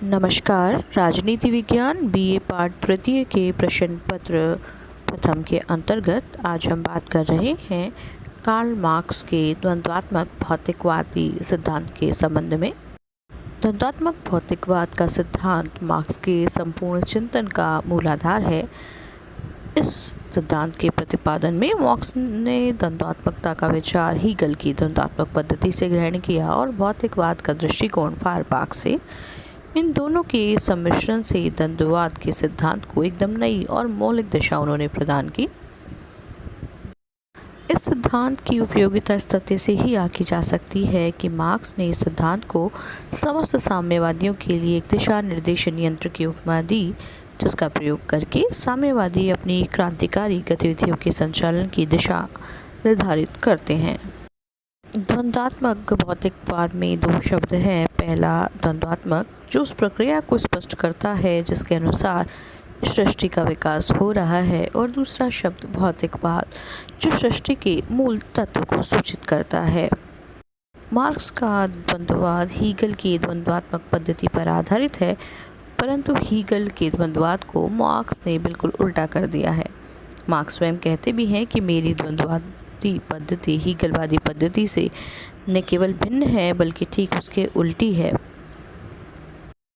नमस्कार। राजनीति विज्ञान बीए पाठ तृतीय के प्रश्न पत्र प्रथम के अंतर्गत आज हम बात कर रहे हैं कार्ल मार्क्स के द्वंद्वात्मक भौतिकवादी सिद्धांत के संबंध में। द्वंद्वात्मक भौतिकवाद का सिद्धांत मार्क्स के संपूर्ण चिंतन का मूलाधार है। इस सिद्धांत के प्रतिपादन में मार्क्स ने द्वंद्वात्मकता का विचार हीगल की द्वंद्वात्मक पद्धति से ग्रहण किया और भौतिकवाद का दृष्टिकोण फायरबाख से। इन दोनों के सम्मिश्रण से द्वंद्ववाद के सिद्धांत को एकदम नई और मौलिक दिशा उन्होंने प्रदान की। इस सिद्धांत की उपयोगिता इस तथ्य से ही आंकी जा सकती है कि मार्क्स ने इस सिद्धांत को समस्त साम्यवादियों के लिए एक दिशा निर्देशन यंत्र की उपमा दी, जिसका प्रयोग करके साम्यवादी अपनी क्रांतिकारी गतिविधियों के संचालन की दिशा निर्धारित करते हैं। द्वंद्वात्मक भौतिकवाद में दो शब्द हैं। पहला द्वंद्वात्मक, जो उस प्रक्रिया को स्पष्ट करता है जिसके अनुसार इस सृष्टि का विकास हो रहा है, और दूसरा शब्द भौतिकवाद, जो सृष्टि के मूल तत्व को सूचित करता है। मार्क्स का द्वंद्ववाद हीगल की द्वंद्वात्मक पद्धति पर आधारित है, परंतु हीगल के द्वंद्ववाद को मार्क्स ने बिल्कुल उल्टा कर दिया है। मार्क्स स्वयं कहते भी हैं कि मेरी द्वंद्ववादी पद्धति हीगलवादी पद्धति से न केवल भिन्न है बल्कि ठीक उसके उल्टी है।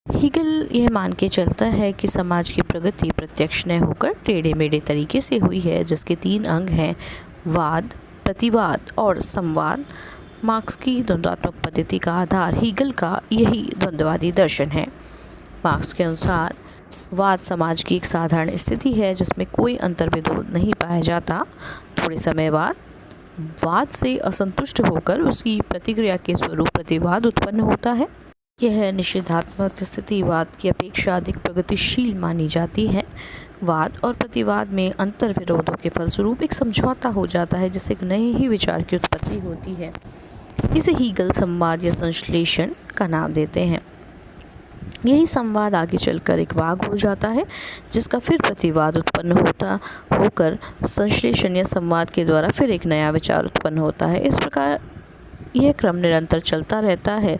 हीगल यह मान के चलता है कि समाज की प्रगति प्रत्यक्ष न होकर टेढ़े मेढ़े तरीके से हुई है, जिसके तीन अंग हैं, वाद, प्रतिवाद और संवाद। मार्क्स की द्वंद्वात्मक पद्धति का आधार हीगल का यही द्वंद्ववादी दर्शन है। मार्क्स के अनुसार वाद समाज की एक साधारण स्थिति है जिसमें कोई अंतर्विरोध नहीं पाया जाता। थोड़े समय बाद वाद से असंतुष्ट होकर उसकी प्रतिक्रिया के स्वरूप प्रतिवाद उत्पन्न होता है। यह निषेधात्मक स्थिति वाद की अपेक्षा अधिक प्रगतिशील मानी जाती है। वाद और प्रतिवाद में अंतर्विरोधों के फलस्वरूप एक समझौता हो जाता है, जिससे एक नए ही विचार की उत्पत्ति होती है। इसे हीगल संवाद या संश्लेषण का नाम देते हैं। यही संवाद आगे चलकर एक वाद हो जाता है, जिसका फिर प्रतिवाद उत्पन्न होकर संश्लेषण या संवाद के द्वारा फिर एक नया विचार उत्पन्न होता है। इस प्रकार यह क्रम निरंतर चलता रहता है।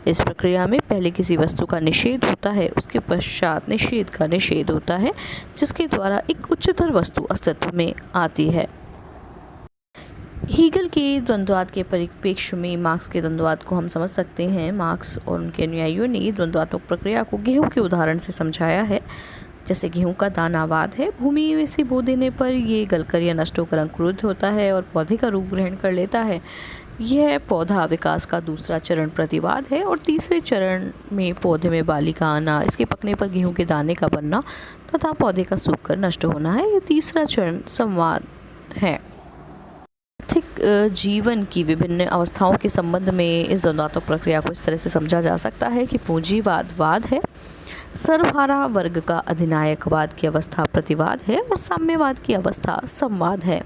इस प्रक्रिया में पहले किसी वस्तु का निषेध होता है, उसके पश्चात निषेध का निषेध होता है, जिसके द्वारा एक उच्चतर वस्तु अस्तित्व में आती है। हीगल के द्वंद्ववाद के परिप्रेक्ष्य में मार्क्स के द्वंद्ववाद को हम समझ सकते हैं। मार्क्स और उनके अनुयायियों ने द्वंद्वात्मक प्रक्रिया को गेहूं के उदाहरण से समझाया है। जैसे गेहूं का दानावाद है, भूमि में से बो देने पर ये गलकर या नष्ट होकर अंकुरित होता है और पौधे का रूप ग्रहण कर लेता है। यह पौधा विकास का दूसरा चरण प्रतिवाद है, और तीसरे चरण में पौधे में बाली का आना, इसके पकने पर गेहूं के दाने का बनना तथा पौधे का सूख कर नष्ट होना है। यह तीसरा चरण संवाद है। आर्थिक जीवन की विभिन्न अवस्थाओं के संबंध में इस द्वंद्वात्मक प्रक्रिया को इस तरह से समझा जा सकता है कि पूंजीवाद वाद है, सर्वहारा वर्ग का अधिनायकवाद की अवस्था प्रतिवाद है और साम्यवाद की अवस्था संवाद है।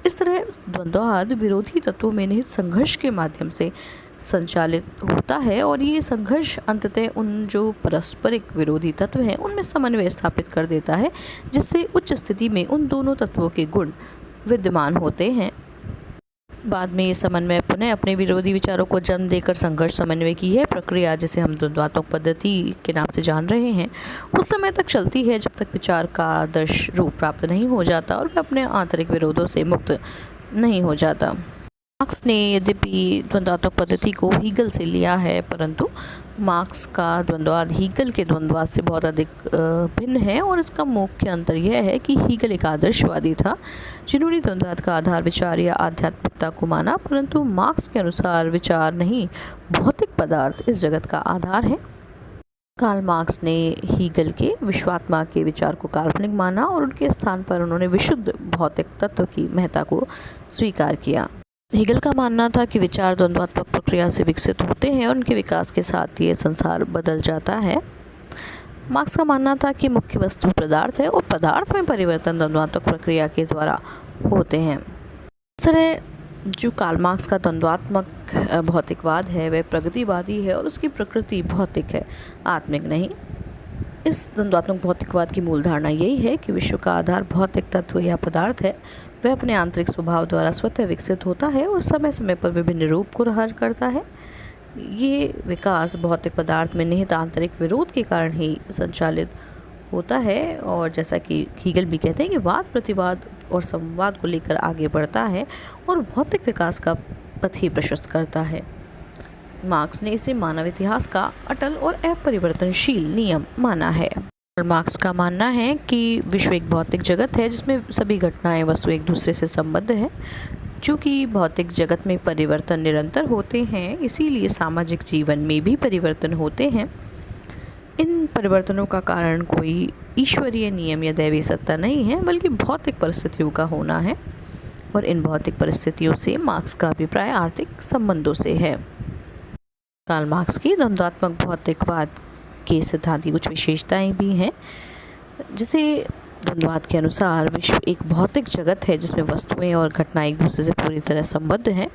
इस तरह द्वंद्ववाद विरोधी तत्वों में निहित संघर्ष के माध्यम से संचालित होता है, और ये संघर्ष अंततः उन जो परस्परिक विरोधी तत्व हैं उनमें समन्वय स्थापित कर देता है, जिससे उच्च स्थिति में उन दोनों तत्वों के गुण विद्यमान होते हैं। बाद में ये समन्वय पुनः अपने विरोधी विचारों को जन्म देकर संघर्ष समन्वय की यह प्रक्रिया, जिसे हम द्वंद्वात्मक पद्धति के नाम से जान रहे हैं, उस समय तक चलती है जब तक विचार का आदर्श रूप प्राप्त नहीं हो जाता और वह अपने आंतरिक विरोधों से मुक्त नहीं हो जाता। मार्क्स ने यद्यपि द्वंद्वात्मक पद्धति को हीगल से लिया है, परंतु मार्क्स का द्वंद्ववाद हीगल के द्वंद्ववाद से बहुत अधिक भिन्न है, और इसका मुख्य अंतर यह है कि हीगल एक आदर्शवादी था जिन्होंने द्वंद्ववाद का आधार विचार या आध्यात्मिकता को माना, परंतु मार्क्स के अनुसार विचार नहीं, भौतिक पदार्थ इस जगत का आधार है। कार्ल मार्क्स ने हीगल के विश्वात्मा के विचार को काल्पनिक माना और उनके स्थान पर उन्होंने विशुद्ध भौतिक तत्व की महत्ता को स्वीकार किया। हीगल का मानना था कि विचार द्वंद्वात्मक प्रक्रिया से विकसित होते हैं और उनके विकास के साथ ये संसार बदल जाता है। मार्क्स का मानना था कि मुख्य वस्तु पदार्थ है और पदार्थ में परिवर्तन द्वंद्वात्मक प्रक्रिया के द्वारा होते हैं। इस तरह जो कार्ल मार्क्स का द्वंद्वात्मक भौतिकवाद है वह प्रगतिवादी है और उसकी प्रकृति भौतिक है, आत्मिक नहीं। इस द्वंद्वात्मक भौतिकवाद की मूल धारणा यही है कि विश्व का आधार भौतिक तत्व या पदार्थ है। वह अपने आंतरिक स्वभाव द्वारा स्वतः विकसित होता है और समय समय पर विभिन्न रूप को धारण करता है। ये विकास भौतिक पदार्थ में निहित आंतरिक विरोध के कारण ही संचालित होता है, और जैसा कि हीगल भी कहते हैं कि वाद प्रतिवाद और संवाद को लेकर आगे बढ़ता है और भौतिक विकास का पथ ही प्रशस्त करता है। मार्क्स ने इसे मानव इतिहास का अटल और अपरिवर्तनशील नियम माना है। और मार्क्स का मानना है कि विश्व एक भौतिक जगत है जिसमें सभी घटनाएं वस्तु एक दूसरे से संबद्ध है। चूँकि भौतिक जगत में परिवर्तन निरंतर होते हैं, इसीलिए सामाजिक जीवन में भी परिवर्तन होते हैं। इन परिवर्तनों का कारण कोई ईश्वरीय नियम या दैवीय सत्ता नहीं है, बल्कि भौतिक परिस्थितियों का होना है। और इन भौतिक परिस्थितियों से मार्क्स का अभिप्राय आर्थिक संबंधों से है। कार्ल मार्क्स की द्वंद्वात्मक भौतिकवाद के सिद्धांत की कुछ विशेषताएं भी हैं, जिसे द्वंद्ववाद के अनुसार विश्व एक भौतिक जगत है जिसमें वस्तुएं और घटनाएं एक दूसरे से पूरी तरह संबद्ध हैं।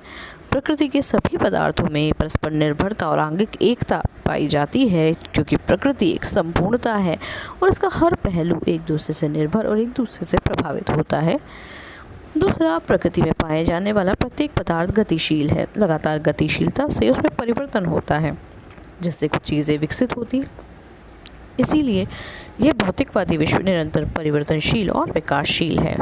प्रकृति के सभी पदार्थों में परस्पर निर्भरता और आंगिक एकता पाई जाती है, क्योंकि प्रकृति एक संपूर्णता है और इसका हर पहलू एक दूसरे से निर्भर और एक दूसरे से प्रभावित होता है। दूसरा, प्रकृति में पाए जाने वाला प्रत्येक पदार्थ गतिशील है। लगातार गतिशीलता से उसमें परिवर्तन होता है, जिससे कुछ चीज़ें विकसित होती हैं। इसीलिए यह भौतिकवादी विश्व निरंतर परिवर्तनशील और विकासशील है।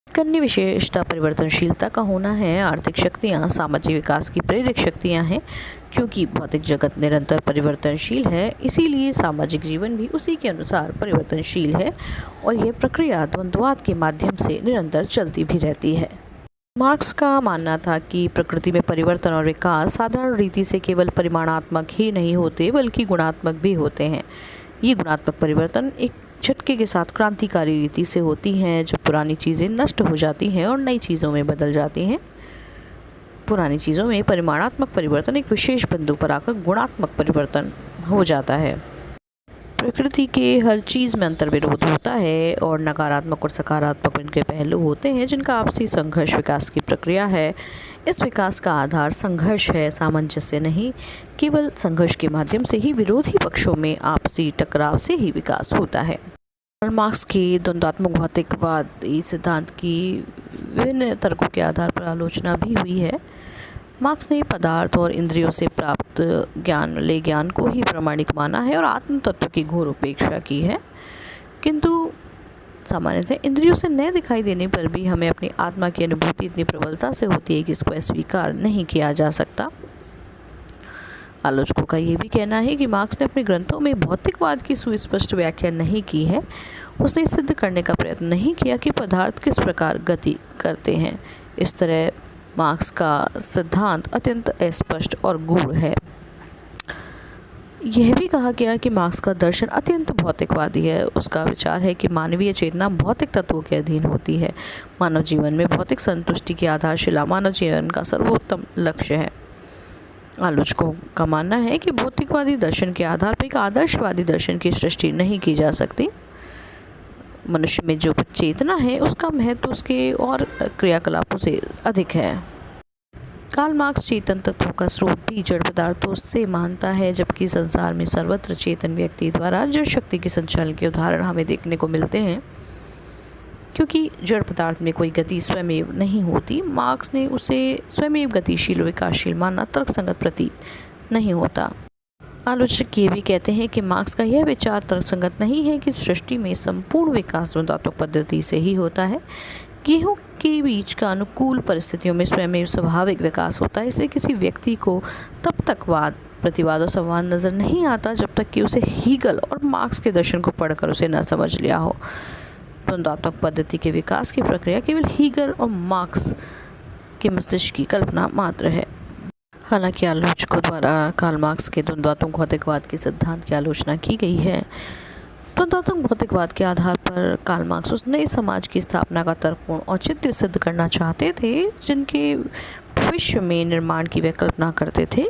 अन्य विशेषता परिवर्तनशीलता का होना है। आर्थिक शक्तियाँ सामाजिक विकास की प्रेरक शक्तियाँ हैं। क्योंकि भौतिक जगत निरंतर परिवर्तनशील है, इसीलिए सामाजिक जीवन भी उसी के अनुसार परिवर्तनशील है, और यह प्रक्रिया द्वंद्ववाद के माध्यम से निरंतर चलती भी रहती है। मार्क्स का मानना था कि प्रकृति में परिवर्तन और विकास साधारण रीति से केवल परिमाणात्मक ही नहीं होते, बल्कि गुणात्मक भी होते हैं। ये गुणात्मक परिवर्तन एक झटके के साथ क्रांतिकारी रीति से होती हैं, जब पुरानी चीज़ें नष्ट हो जाती हैं और नई चीज़ों में बदल जाती हैं। पुरानी चीज़ों में परिमाणात्मक परिवर्तन एक विशेष बिंदु पर आकर गुणात्मक परिवर्तन हो जाता है। प्रकृति के हर चीज़ में अंतर्विरोध होता है, और नकारात्मक और सकारात्मक इनके पहलू होते हैं, जिनका आपसी संघर्ष विकास की प्रक्रिया है। इस विकास का आधार संघर्ष है, सामंजस्य नहीं। केवल संघर्ष के माध्यम से ही विरोधी पक्षों में आपसी टकराव से ही विकास होता है। कार्ल मार्क्स की द्वंद्वात्मक भौतिकवाद इस सिद्धांत की विभिन्न तर्कों के आधार पर आलोचना भी हुई है। मार्क्स ने पदार्थ और इंद्रियों से प्राप्त ज्ञान को ही प्रामाणिक माना है और आत्म तत्व की घोर उपेक्षा की है। किंतु सामान्यतः इंद्रियों से न दिखाई देने पर भी हमें अपनी आत्मा की अनुभूति इतनी प्रबलता से होती है कि इसको अस्वीकार नहीं किया जा सकता। आलोचकों का ये भी कहना है कि मार्क्स ने अपने ग्रंथों में भौतिकवाद की सुस्पष्ट व्याख्या नहीं की है। उसने सिद्ध करने का प्रयत्न नहीं किया कि पदार्थ किस प्रकार गति करते हैं। इस तरह मार्क्स का सिद्धांत अत्यंत अस्पष्ट और गूढ़ है। यह भी कहा गया कि मार्क्स का दर्शन अत्यंत भौतिकवादी है। उसका विचार है कि मानवीय चेतना भौतिक तत्वों के अधीन होती है। मानव जीवन में भौतिक संतुष्टि की आधारशिला मानव जीवन का सर्वोत्तम लक्ष्य है। आलोचकों का मानना है कि भौतिकवादी दर्शन के आधार पर एक आदर्शवादी दर्शन की सृष्टि नहीं की जा सकती। मनुष्य में जो चेतना है उसका महत्व उसके और क्रियाकलापों से अधिक है। कार्ल मार्क्स चेतन तत्वों का स्रोत भी जड़ पदार्थों से मानता है, जबकि संसार में सर्वत्र चेतन व्यक्ति द्वारा जड़ शक्ति के संचालन के उदाहरण हमें देखने को मिलते हैं। क्योंकि जड़ पदार्थ में कोई गति स्वयमेव नहीं होती, मार्क्स ने उसे स्वयमेव गतिशील विकासशील मानना तर्कसंगत प्रतीत नहीं होता। आलोचक ये भी कहते हैं कि मार्क्स का यह विचार तर्कसंगत नहीं है कि सृष्टि में संपूर्ण विकास द्वंद्वात्मक पद्धति से ही होता है। गेहूं के बीज का अनुकूल परिस्थितियों में स्वयं स्वाभाविक विकास होता है। इसलिए किसी व्यक्ति को तब तक वाद प्रतिवाद और संवाद नज़र नहीं आता जब तक कि उसे हीगल और मार्क्स के दर्शन को पढ़कर उसे न समझ लिया हो। द्वंद्वात्मक पद्धति के विकास की प्रक्रिया केवल हीगल और मार्क्स के मस्तिष्क की कल्पना मात्र है। हालांकि आलोचकों द्वारा कार्ल मार्क्स के द्वंद्वात्मक भौतिकवाद के सिद्धांत की आलोचना की गई है। द्वंद्वात्मक भौतिकवाद के आधार पर कार्ल मार्क्स उस नए समाज की स्थापना का तर्कपूर्ण औचित्य सिद्ध करना चाहते थे, जिनके भविष्य में निर्माण की वे कल्पना करते थे।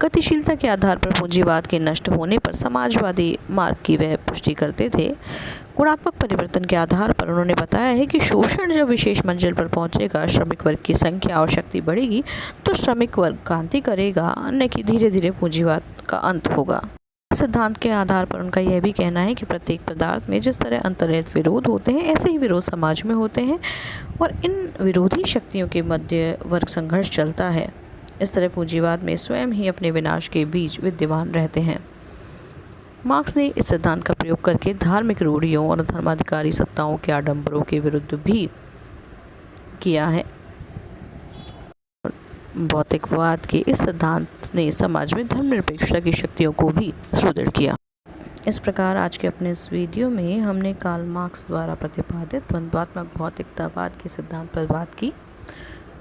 गतिशीलता के आधार पर पूंजीवाद के नष्ट होने पर समाजवादी मार्ग की वह पुष्टि करते थे। गुणात्मक परिवर्तन के आधार पर उन्होंने बताया है कि शोषण जब विशेष मंजिल पर पहुंचेगा, श्रमिक वर्ग की संख्या और शक्ति बढ़ेगी तो श्रमिक वर्ग क्रांति करेगा, न कि धीरे धीरे पूंजीवाद का अंत होगा। सिद्धांत के आधार पर उनका यह भी कहना है कि प्रत्येक पदार्थ में जिस तरह अंतर्निहित विरोध होते हैं, ऐसे ही विरोध समाज में होते हैं और इन विरोधी शक्तियों के मध्य वर्ग संघर्ष चलता है। इस तरह पूंजीवाद में स्वयं ही अपने विनाश के बीज विद्यमान रहते हैं। मार्क्स ने इस सिद्धांत का प्रयोग करके धार्मिक रूढ़ियों और धर्माधिकारी सत्ताओं के आडंबरों के विरुद्ध भी किया है। भौतिकवाद के इस सिद्धांत ने समाज में धर्मनिरपेक्षता की शक्तियों को भी सुदृढ़ किया। इस प्रकार आज के अपने इस वीडियो में हमने कार्ल मार्क्स द्वारा प्रतिपादित द्वंद्वात्मक भौतिकतावाद के सिद्धांत पर बात की,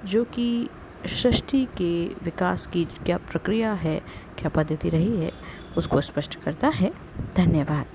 जो कि सृष्टि के विकास की क्या प्रक्रिया है, क्या पद्धति रही है, उसको स्पष्ट करता है। धन्यवाद।